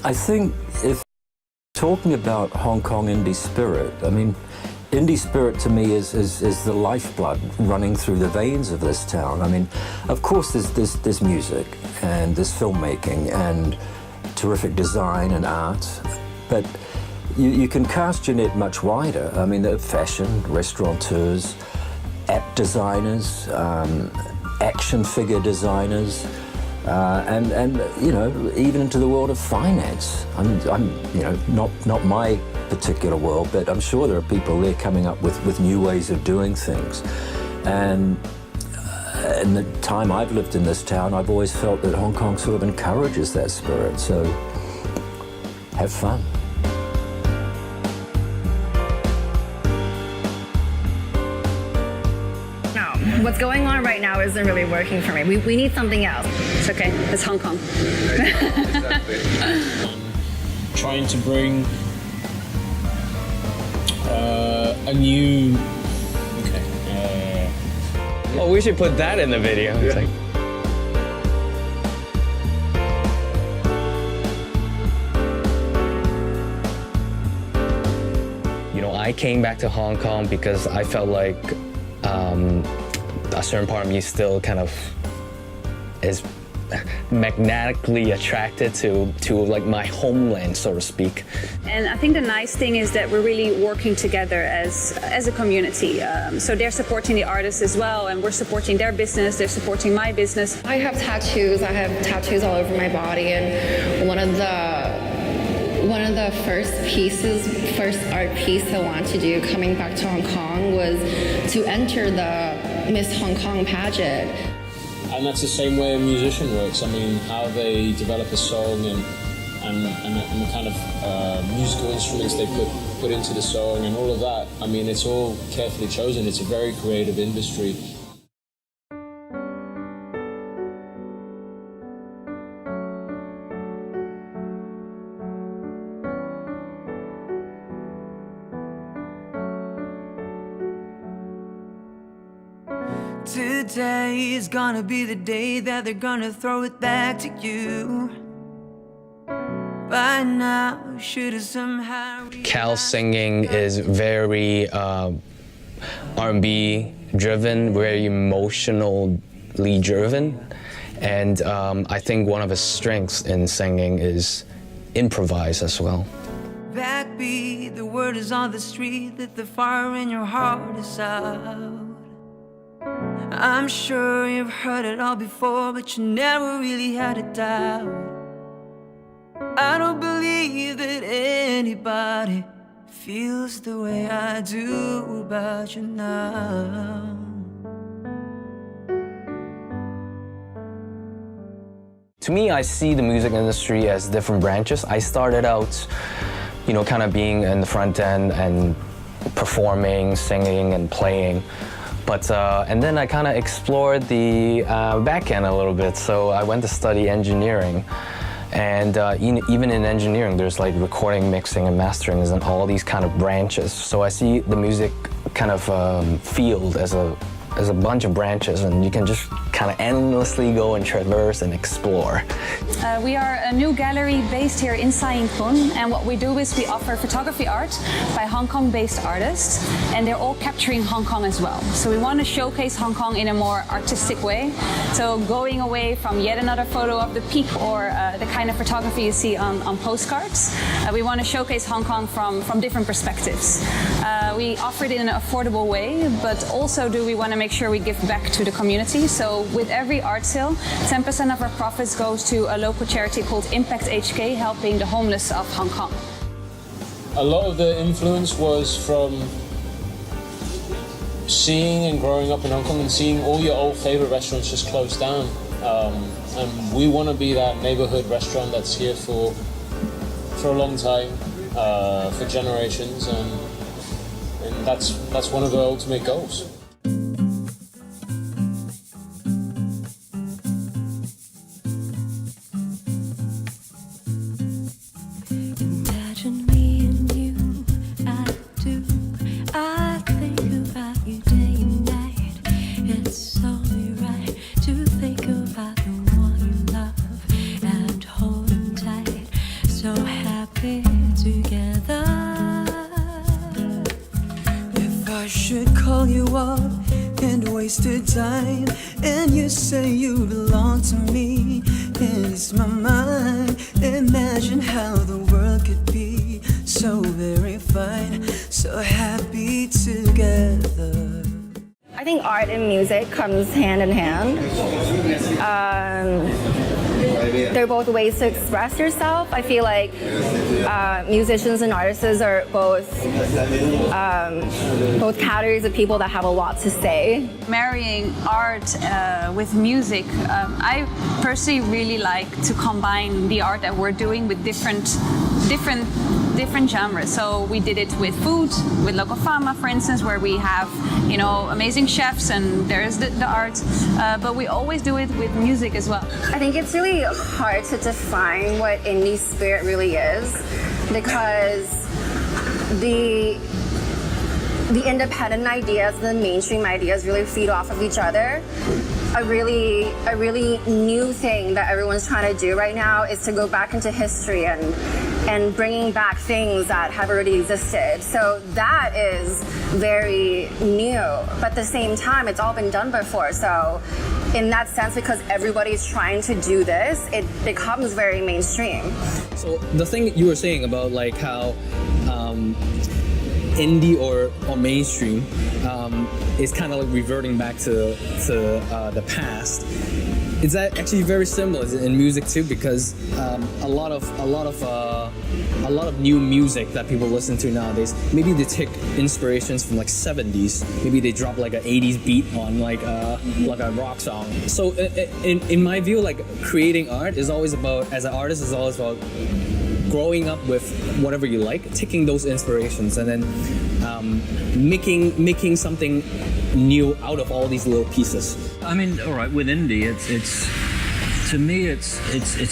I think if talking about Hong Kong indie spirit, I mean, indie spirit to me is the lifeblood running through the veins of this town. I mean, of course there's music and there's filmmaking and terrific design and art, but you can cast your net much wider. I mean, the fashion, restaurateurs, app designers, action figure designers, and you know, even into the world of finance. I'm you know, not my particular world, but I'm sure there are people there coming up with new ways of doing things. And in the time I've lived in this town, I've always felt that Hong Kong sort of encourages that spirit. So have fun. What's going on right now isn't really working for me. We need something else. It's okay. It's Hong Kong. Exactly. Trying to bring a new. Okay. Oh, we should put that in the video. Yeah. It's like, you know, I came back to Hong Kong because I felt like a certain part of me still kind of is magnetically attracted to like my homeland, so to speak. And I think the nice thing is that we're really working together as a community. So they're supporting the artists as well, and we're supporting their business, they're supporting my business. I have tattoos. I have tattoos all over my body, and one of the first art piece I wanted to do coming back to Hong Kong was to enter the Miss Hong Kong pageant. And that's the same way a musician works. I mean, how they develop a song and the kind of musical instruments they put into the song and all of that. I mean, it's all carefully chosen. It's a very creative industry. Today is gonna be the day that they're gonna throw it back to you. By now, should have somehow. Cal's singing is very R&B driven, very emotionally driven, and I think one of his strengths in singing is improvise as well. Backbeat, the word is on the street that the fire in your heart is out. I'm sure you've heard it all before, but you never really had a doubt. I don't believe that anybody feels the way I do about you now. To me, I see the music industry as different branches. I started out, you know, kind of being in the front end and performing, singing, and playing. But, and then I kind of explored the back end a little bit, so I went to study engineering. And even in engineering, there's like recording, mixing, and mastering and all these kind of branches. So I see the music kind of field as a bunch of branches, and you can just kind of endlessly go and traverse and explore. We are a new gallery based here in Sai Ying Pun, and what we do is we offer photography art by Hong Kong-based artists, and they're all capturing Hong Kong as well. So we want to showcase Hong Kong in a more artistic way. So going away from yet another photo of the peak or the kind of photography you see on postcards, we want to showcase Hong Kong from different perspectives. We offer it in an affordable way, but also we want to make sure we give back to the community. So with every art sale, 10% of our profits goes to a local charity called Impact HK, helping the homeless of Hong Kong. A lot of the influence was from seeing and growing up in Hong Kong and seeing all your old favorite restaurants just close down. And we want to be that neighborhood restaurant that's here for a long time, for generations, and that's one of the ultimate goals. Imagine me and you, I do. I think about you day and night. It's only right to think about the one you love and hold him tight. So wasted time. And you say you belong to me, and it's my mind. Imagine how the world could be so very fine, so happy together. I think art and music comes hand in hand. They're both ways to express yourself. I feel like musicians and artists are both categories of people that have a lot to say. Marrying art with music, I personally really like to combine the art that we're doing with different genres. So we did it with food, with Local Fama, for instance, where we have, you know, amazing chefs and there's the art, but we always do it with music as well. I think it's really hard to define what indie spirit really is, because the independent ideas and the mainstream ideas really feed off of each other. A really new thing that everyone's trying to do right now is to go back into history and bringing back things that have already existed. So that is very new, but at the same time, it's all been done before. So in that sense, because everybody's trying to do this, it becomes very mainstream. So the thing you were saying about like how indie or mainstream is kind of like reverting back to the past. It's actually very similar in music too, because a lot of new music that people listen to nowadays, maybe they take inspirations from like 70s, maybe they drop like an 80s beat on like a rock song. So in my view, like creating art is always about, as an artist, is always about growing up with whatever you like, taking those inspirations, and then making something new out of all these little pieces. I mean, all right, with indie, it's to me, it's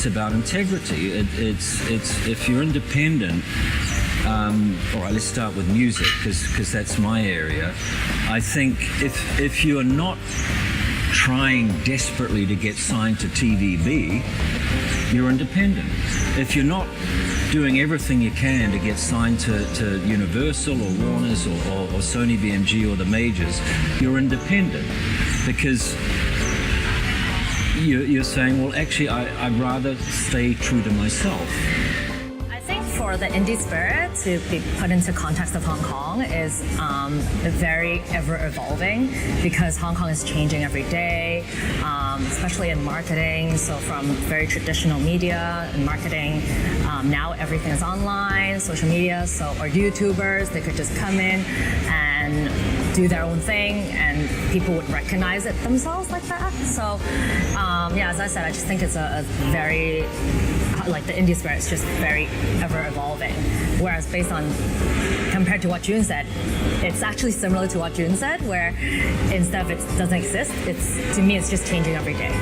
about integrity. It's if you're independent. All right, let's start with music because that's my area. I think if you're not trying desperately to get signed to TVB, you're independent. If you're not doing everything you can to get signed to Universal or Warner's or Sony BMG or the majors, you're independent. Because you're saying, well, actually, I'd rather stay true to myself. I think for the indie spirit to be put into context of Hong Kong is very ever-evolving, because Hong Kong is changing every day, especially in marketing. So from very traditional media and marketing, now everything is online, social media, so or YouTubers, they could just come in and do their own thing and people would recognize it themselves like that. So yeah, as I said, I just think it's a very, like the indie spirit is just very ever evolving. Whereas based on, compared to what June said, it's actually similar to what June said, where instead of it doesn't exist, to me it's just changing every day.